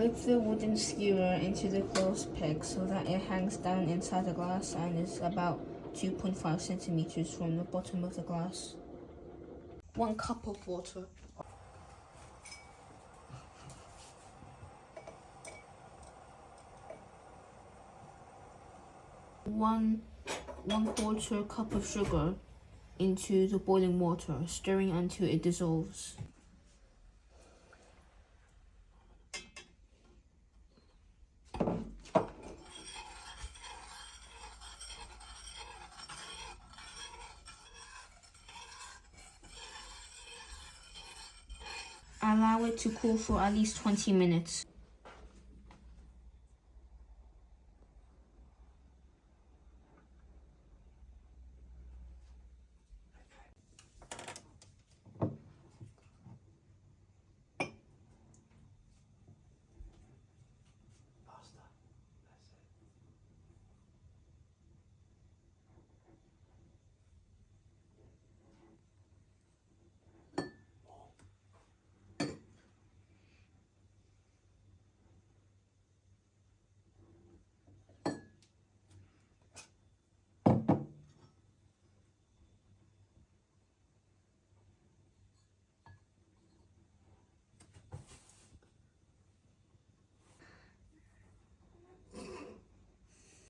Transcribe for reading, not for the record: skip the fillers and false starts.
Put the wooden skewer into the closed peg so that it hangs down inside the glass and is about 2.5 centimeters from the bottom of the glass. 1 cup of water. One quarter cup of sugar into the boiling water, stirring until it dissolves. Allow it to cool for at least 20 minutes.